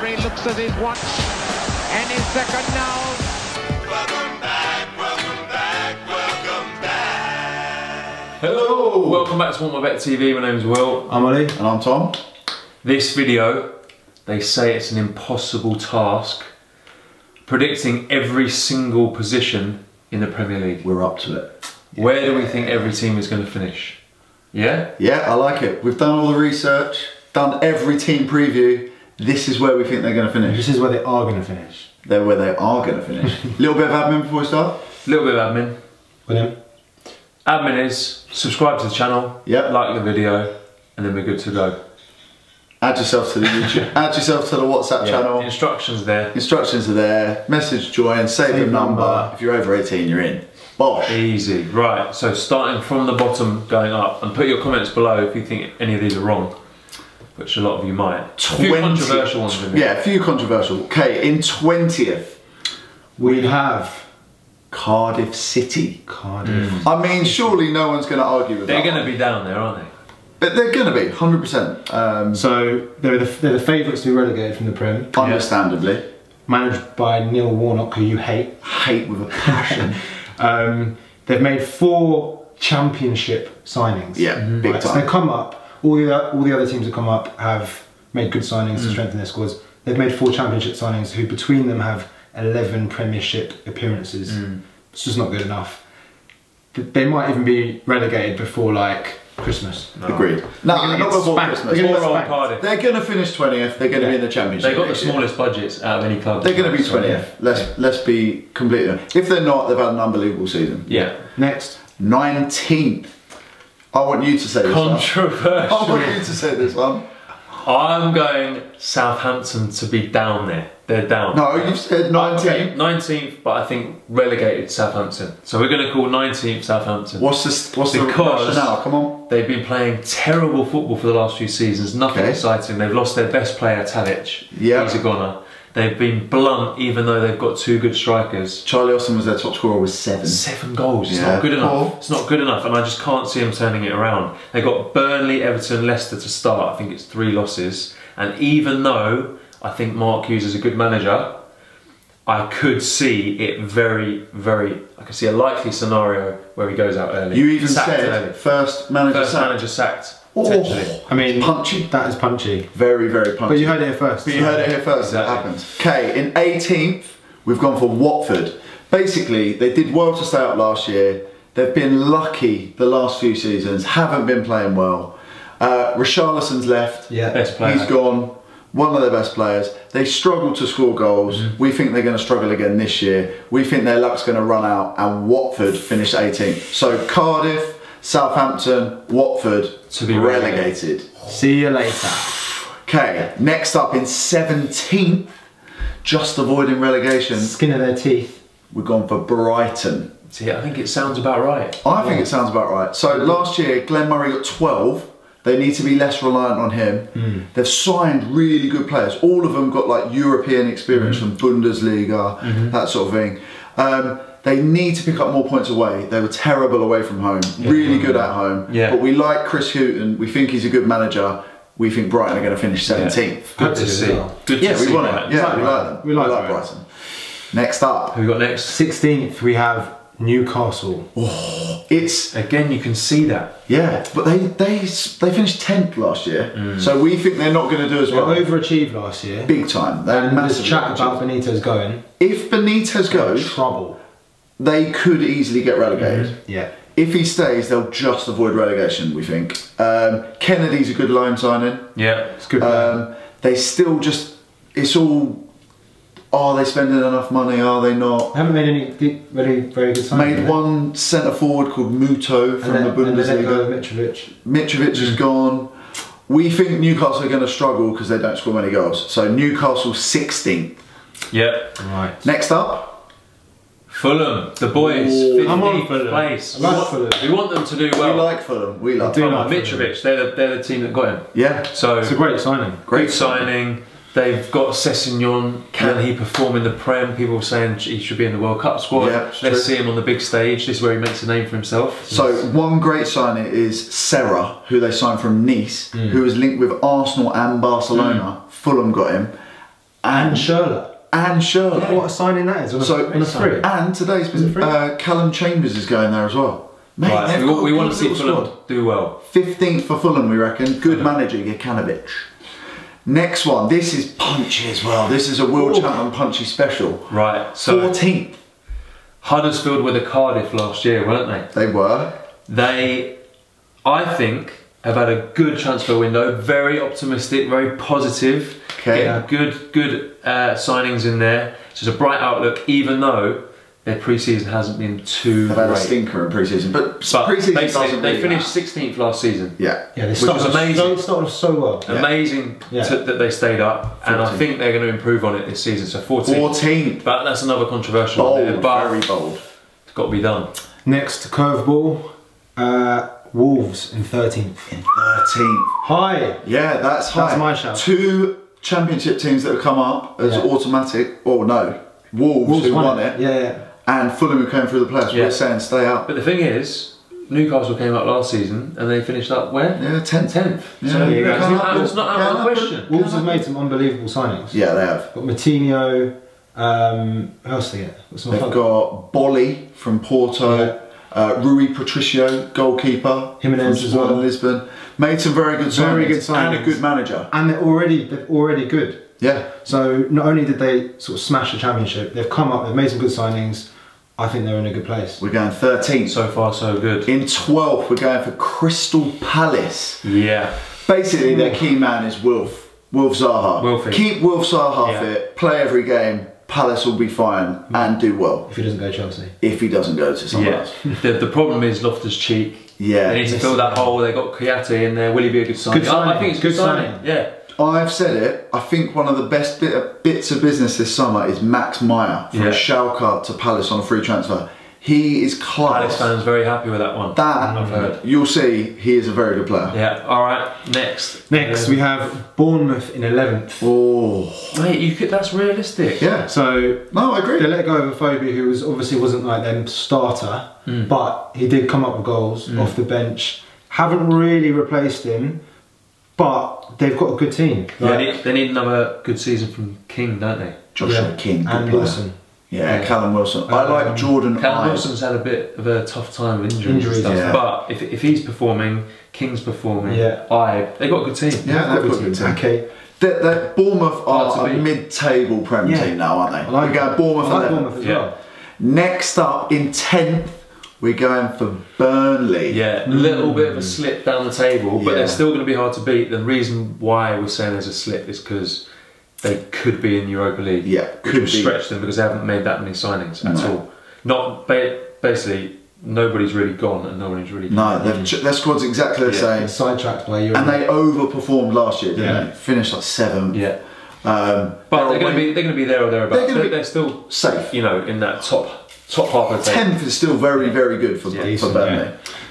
referee looks at his watch and his second now. Welcome back, welcome back, welcome back. Hello, welcome back to WantMyBet TV. My name is Will. I'm Ollie. And I'm Tom. This video, they say it's an impossible task, predicting every single position in the Premier League. We're up to it. Where do we think every team is going to finish? Yeah? Yeah, I like it. We've done all the research, done every team preview. This is where we think they're going to finish. This is where they are going to finish. They're where they are going to finish. Little bit of admin before we start. A little bit of admin. William? Admin is subscribe to the channel, Yep. like the video, and then we're good to go. Add yourself to the YouTube. Add yourself to the WhatsApp channel. The instructions there. Instructions are there. Message join. Save the number. If you're over 18, you're in. Bosh. Easy. Right, so starting from the bottom, going up, and put your comments below if you think any of these are wrong, which a lot of you might. A few controversial ones in there. Yeah, a few controversial. Okay, in 20th, We have Cardiff City. Cardiff. I mean, surely no one's going to argue with that. They're going to be down there, aren't they? But they're going to be, 100%. So they're the favourites to be relegated from the Prem. Understandably. Managed by Neil Warnock, who you hate. Hate with a passion. They've made 4 championship signings. Yeah, big time. So they come up. All the other teams that come up have made good signings to strengthen their squads. They've made 4 championship signings, who between them have 11 Premiership appearances. It's just not good enough. They might even be relegated before like Christmas. Agreed. No, not before Christmas. Cardiff. They're going to finish 20th. They're going to be in the Championship. They've got the smallest budgets out of any club. They're going to be 20th. Let's be completely honest. If they're not, they've had an unbelievable season. Yeah. Next. 19th. I want you to say this Controversial. one. I want you to say this one. I'm going Southampton to be down there. They're down. No, you said 19th. Okay, 19th, but I think relegated Southampton. So we're going to call 19th Southampton. What's the rationale? Come on. They've been playing terrible football for the last few seasons. Nothing exciting. They've lost their best player, Tadic. Yeah. He's a goner. They've been blunt, even though they've got 2 good strikers. Charlie Austin was their top scorer with 7. 7 goals. It's not good enough. It's not good enough, and I just can't see them turning it around. They've got Burnley, Everton, Leicester to start. I think it's 3 losses. And even though I think Mark Hughes is a good manager, I could see it I could see a likely scenario where he goes out early. You even sacked said early. first manager sacked. Potentially. I mean, punchy. That is punchy. Very, very punchy. But you heard it here first. You heard it here first. Exactly. It happens. Okay, in 18th, we've gone for Watford. Basically, they did well to stay up last year. They've been lucky the last few seasons. Haven't been playing well. Richarlison's left. Yeah, best player. He's gone. One of their best players. They struggled to score goals. We think they're going to struggle again this year. We think their luck's going to run out, and Watford finished 18th. So Cardiff, Southampton, Watford to be relegated. See you later. Okay, next up in 17th, just avoiding relegation. Skin of their teeth. We've gone for Brighton. See, I think it sounds about right. I think it sounds about right. So last year, Glenn Murray got 12. They need to be less reliant on him. They've signed really good players. All of them got like European experience from Bundesliga, that sort of thing. They need to pick up more points away. They were terrible away from home, really good at home. But we like Chris Hughton. We think he's a good manager. We think Brighton are going to finish 17th. Good to see. Good to see. We want it. Yeah, we like them. We like Brighton. Next up. Who we got next? 16th, we have Newcastle. It's again, you can see that. Yeah, but they finished 10th last year, so we think they're not going to do as well. They overachieved last year. Big time. And there's chat about Benitez going. If Benitez goes, trouble. They could easily get relegated. Yeah. If he stays, they'll just avoid relegation, we think. Kennedy's a good loan signing. Yeah, it's good. They still just, it's all, are they spending enough money, are they not? They haven't made any very good signings. Made one centre forward called Muto from the Bundesliga. Mitrovic is gone. We think Newcastle are going to struggle because they don't score many goals. So Newcastle 16th. Yeah. Right. Next up. Fulham, the boys, 15th place. I like Fulham. We want them to do well. We like Fulham. We like Fulham. Mitrovic, they're the team that got him. Yeah. So it's a great signing. Great signing. They've got Sessegnon. Can he perform in the Prem? People are saying he should be in the World Cup squad. Yeah, let's see him on the big stage. This is where he makes a name for himself. So one great signing is Serra, who they signed from Nice, who was linked with Arsenal and Barcelona. Fulham got him. And Schürrle. And Schürrle. What a signing that is on a free. And today's Callum Chambers is going there as well. Mate, Right, we want to see Fulham do well. 15th for Fulham, we reckon. Good manager, Jokanovic. Next one. This is punchy as well. This is a World Champion punchy special. Right, so 14th. Huddersfield were the Cardiff last year, weren't they? They were. They, I think, have had a good transfer window. Very optimistic, very positive. Okay. Good signings in there. So it's a bright outlook, even though their pre-season hasn't been too They've had a great. stinker in pre-season, but But pre-season they doesn't really finished matter. 16th last season. Yeah. Yeah, they Which was amazing. started off so well. Yeah. Amazing that they stayed up, and I 14th. think they're going to improve on it this season. So 14th. 14th. But that's another controversial Bold, one there, but very bold. it's got to be done. Next curveball, Wolves in 13th. 13th. High. Yeah, that's high. That's my shout. 2 championship teams that have come up as automatic. Oh no, Wolves who won it. Yeah. And Fulham who came through the playoffs. Yeah. We're saying stay up. But the thing is, Newcastle came up last season and they finished up where? Yeah, 10th. 10th. Yeah, So you it's can't not have- it's not out of the can't question. Wolves have made some unbelievable signings. Yeah, they have. Got Matinho, who else they get? What's They've got Bolly from Porto, Rui Patricio, goalkeeper, Jimenez from as well. Sporting Lisbon. Made some very good signings. And a good manager. And they're already good. Yeah. So not only did they sort of smash the championship, they've come up, they've made some good signings. I think they're in a good place. We're going 13th. So far, so good. In 12th, we're going for Crystal Palace. Yeah. Basically, their key man is Wilf Zaha. Wilfie. Keep Wilf Zaha Yeah. fit, play every game, Palace will be fine and do well. If he doesn't go to Chelsea. If he doesn't go to someone Yeah. else. The problem is Loftus-Cheek. Yeah. They need to fill that hole. They got Kouyaté in there. Will he be a good signing? Good signing. I think it's a good signing. Yeah. I've said it, I think one of the best bits of business this summer is Max Meyer from Schalke to Palace on a free transfer. He is class. Palace fans very happy with that one. I've heard. You'll see, he is a very good player. Yeah. All right. Next. Next we have Bournemouth in 11th. Oh. Mate, that's realistic. Yeah. So No, I agree. they let go of a Phobia who obviously wasn't like them starter, but he did come up with goals off the bench. Haven't really replaced him, but they've got a good team. They need another good season from King, don't they? Joshua King, good and player. Wilson. Yeah, Callum Wilson. I like Jordan Callum Ibe. Wilson's had a bit of a tough time with injuries Injuries, and stuff. yeah. But if he's performing, King's performing, they've got a good team. Yeah, they've got a good team. Okay. Bournemouth Hard are to a beat. mid-table Prem team now, aren't they? I like We're going Bournemouth I like 11. Bournemouth as Yeah. well. Next up, in 10th, we're going for Burnley. Yeah, a little bit of a slip down the table, but Yeah. they're still going to be hard to beat. The reason why we're saying there's a slip is because they could be in Europa League. Yeah, which could would be. stretch them because they haven't made that many signings at No. all. Not basically, nobody's really gone and nobody's really. No, their squad's exactly the They're same. sidetracked by you. And they overperformed last year, didn't they? Finished like 7th. Yeah. But But they're going to be there or thereabouts. They're gonna be They're still safe. you know, in that top half of the table. 10th is still very, very good for Burnley.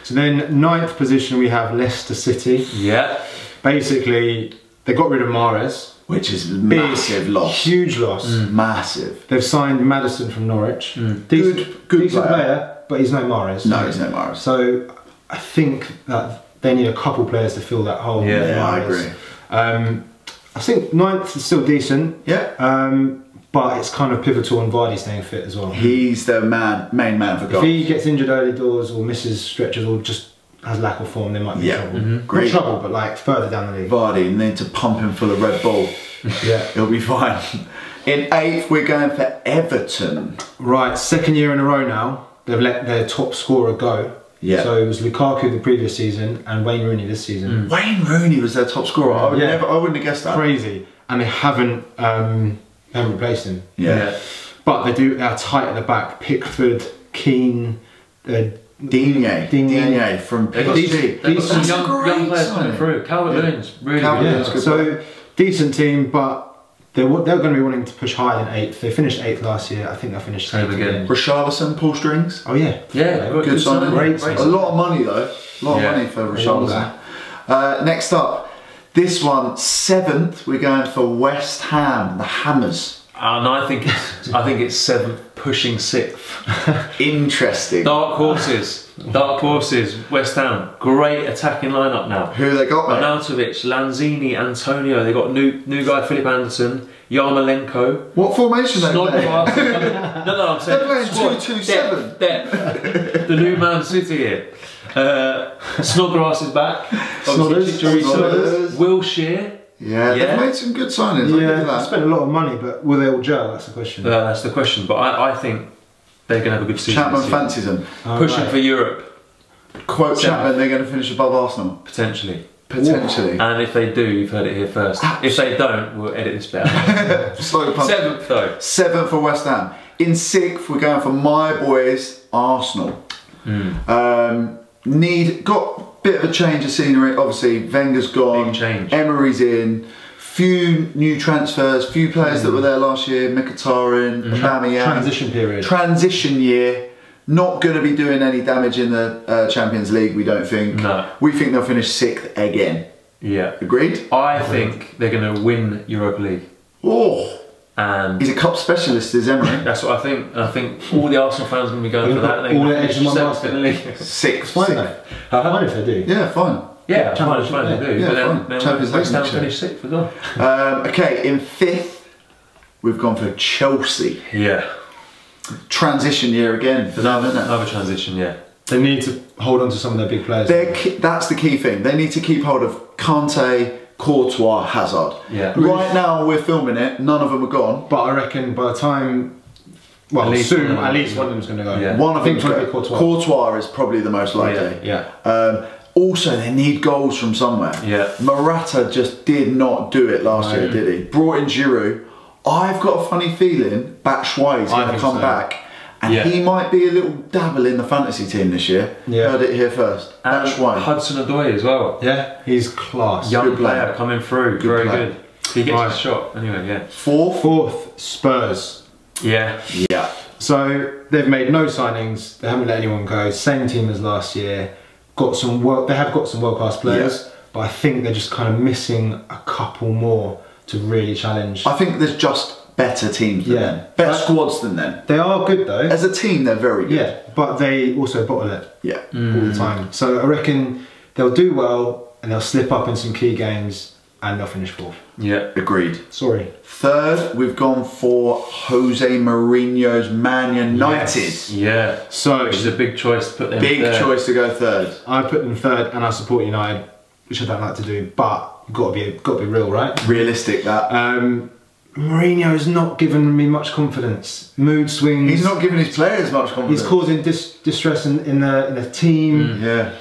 So then 9th position we have Leicester City. Yeah. Basically, they got rid of Mahrez. Which is a massive loss. Huge loss. Massive. They've signed Maddison from Norwich. Good decent player. player, but he's no Mahrez. No, he's no Mahrez. So I think that they need a couple players to fill that hole. Yeah, with I Mahrez. agree. I think 9th is still decent. Yeah. But it's kind of pivotal on Vardy staying fit as well. He's the main man for If goals. he gets injured early doors or misses stretches or just has lack of form, they might be in trouble. Great. Not trouble, but like further down the league. Vardy, need to pump him full of Red Bull. Yeah. He'll be fine. In 8th, we're going for Everton. Right, second year in a row now, they've let their top scorer go. Yeah. So it was Lukaku the previous season and Wayne Rooney this season. Wayne Rooney was their top scorer. I wouldn't have guessed that. Crazy. And they haven't replaced him. Yeah. But they are tight at the back. Pickford, Keane, Digne from They've got, PSG. they've got some That's a young great players coming signing. through. Calvert-Lewin's really Calvert-Lewin's good. good. So decent team, but they're going to be wanting to push higher than 8th. They finished 8th last year. I think they'll finish 8th again. Richarlison, pull strings. Oh yeah. Yeah, Good signing. Great A signing. lot of money though. A lot of money for Richarlison. Next up, this one, 7th, we're going for West Ham, the Hammers. And I think it's 7th, pushing 6th. Interesting. Dark horses. West Ham, great attacking lineup now. Who they got, mate? Arnautovic, Lanzini, Antonio. They got new guy Philip Anderson, Yarmolenko. What formation they playing? No, I'm saying They're playing 2-2-7. Depth. The new Man City here. Snodgrass is back. Snodders. Wilshere. Yeah, they've made some good signings. Yeah, they spent a lot of money, but will they all gel? That's the question. That's the question. But I think they're going to have a good season. Chapman fancies them. Pushing for Europe. Quote Chapman, they're going to finish above Arsenal. Potentially. And if they do, you've heard it here first. If they don't, we'll edit this bit out. Slow pump. 7th though. 7th for West Ham. In 6th, we're going for my boys, Arsenal. Got a bit of a change of scenery. Obviously, Wenger's gone. Big change. Emery's in. Few new transfers. Few players that were there last year. Mkhitaryan, Aubameyang. Transition period. Transition year. Not going to be doing any damage in the Champions League, we don't think. No. We think they'll finish 6th again. Yeah. Agreed? I think they're going to win Europa League. Oh. And he's a cup specialist, is Emery. That's what I think. And I think all the Arsenal fans are going to be going for that. All the eggs in one basket. In the league. 6th. Fine though. Fine if they do. Yeah, fine. Yeah, fine they do. Yeah, but then Champions West Ham League finish 6th as well. Okay, in 5th, we've gone for Chelsea. Yeah. Transition year again for them, isn't it? Another transition, yeah. They need to hold on to some of their big players. That's the key thing. They need to keep hold of Kante, Courtois, Hazard. Yeah. Right now we're filming it, none of them are gone. But I reckon by the time, well, soon, at least one of them's going to go. Yeah. One of them's going to going be Courtois. Courtois is probably the most likely. Yeah. Also, they need goals from somewhere. Yeah. Morata just did not do it last year, did he? Brought in Giroud. I've got a funny feeling Batshuayi's going to come back. And he might be a little dabble in the fantasy team this year. Yeah. Heard it here first. And Batshuayi. Hudson-Odoi as well. Yeah, he's class. Young Good player. player coming through. Good Very player. good. He gets a shot. Anyway, yeah. 4th. 4th, Spurs. Yeah. Yeah. So they've made no signings. They haven't let anyone go. Same team as last year. They have got some world-class players, but I think they're just kind of missing a couple more to really challenge. I think there's just better teams than them. Better squads than them. They are good though. As a team, they're very good. Yeah, but they also bottle it all the time. So I reckon they'll do well and they'll slip up in some key games and they'll finish 4th. Yeah. Agreed. Sorry. 3rd, we've gone for Jose Mourinho's Man United. Yes. Yeah. So which is a big choice to put them Big third. choice to go 3rd. I put them 3rd and I support United, which I don't like to do, but you've got to be real, right? Realistic, that. Mourinho's not given me much confidence. Mood swings. He's not giving his players much confidence. He's causing distress in the team. Yeah.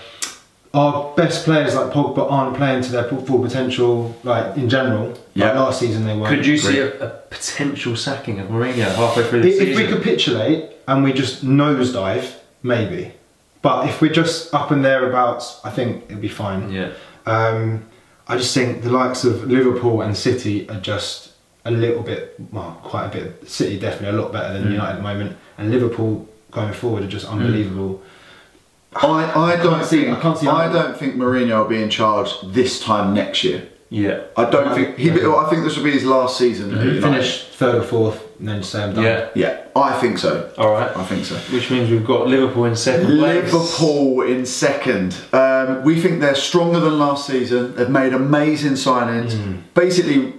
Our best players like Pogba aren't playing to their full potential, like in general. Yeah. Like last season they weren't. Could you see a potential sacking of Mourinho halfway through the season? If we capitulate and we just nosedive, maybe. But if we're just up and thereabouts, I think it'll be fine. Yeah. I just think the likes of Liverpool and City are just a little bit, well, quite a bit. City definitely a lot better than United at the moment, and Liverpool going forward are just unbelievable. I don't think Mourinho Mourinho will be in charge this time next year. Yeah. I don't think I think this will be his last season. at United. Finish 3rd or 4th and then say I'm done. Yeah. Yeah, I think so. All right. I think so. Which means we've got Liverpool in 2nd place. Liverpool in 2nd. We think they're stronger than last season. They've made amazing signings. Basically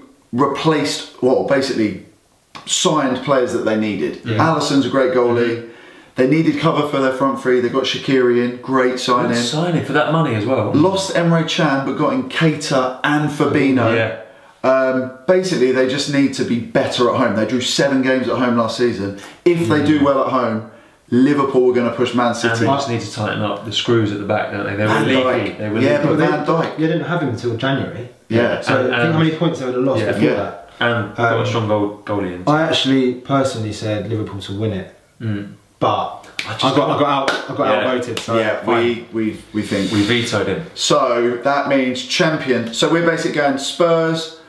signed players that they needed. Alisson's a great goalie. They needed cover for their front three. They got Shaqiri in, great signing. Good signing for that money as well. Lost Emre Can, but got in Keita and Fabinho. Yeah. Basically, they just need to be better at home. They drew 7 games at home last season. If they do well at home, Liverpool are going to push Man And City. they just need to tighten up the screws at the back, don't they? They were leaky. They were Yeah, leaky. but Van Dijk. They didn't have him until January. Yeah. So think how many points they would have lost before that. And got a strong goalie in. I actually personally said Liverpool to win it, but I got outvoted. So we think we vetoed him. So that means champion. So we're basically going Spurs,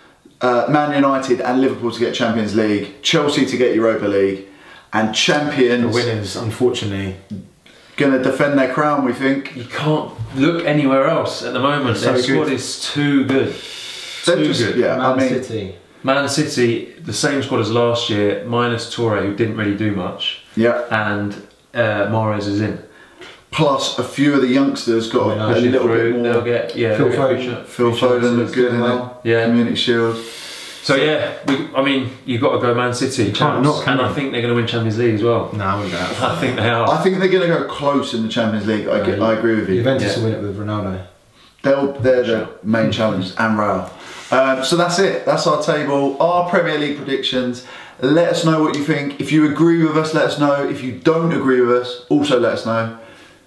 Man United, and Liverpool to get Champions League, Chelsea to get Europa League, and champions. The winners, unfortunately, going to defend their crown. We think. You can't look anywhere else at the moment. Their squad is too good. Too good. Yeah, Man City. Man City, the same squad as last year, minus Toure, who didn't really do much. Yeah. And Mahrez is in. Plus, a few of the youngsters got a little bit more. They'll get, Phil Foden looked good in that Community Shield. So yeah, I mean, you've got to go Man City. And I think they're going to win Champions League as well. No, I wouldn't go that. I think they are. I think they're going to go close in the Champions League. I agree with you. Juventus will win it with Ronaldo. They're the main challenge, and Real. So that's it. That's our table. Our Premier League predictions. Let us know what you think. If you agree with us, let us know. If you don't agree with us, also let us know.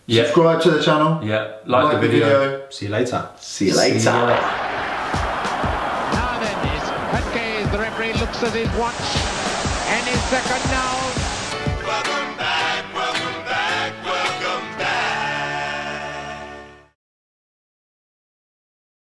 Yeah. Subscribe to the channel. Yeah. Like the video. See you later. See you later. Now then, the referee looks at his watch. Any second now. Welcome back.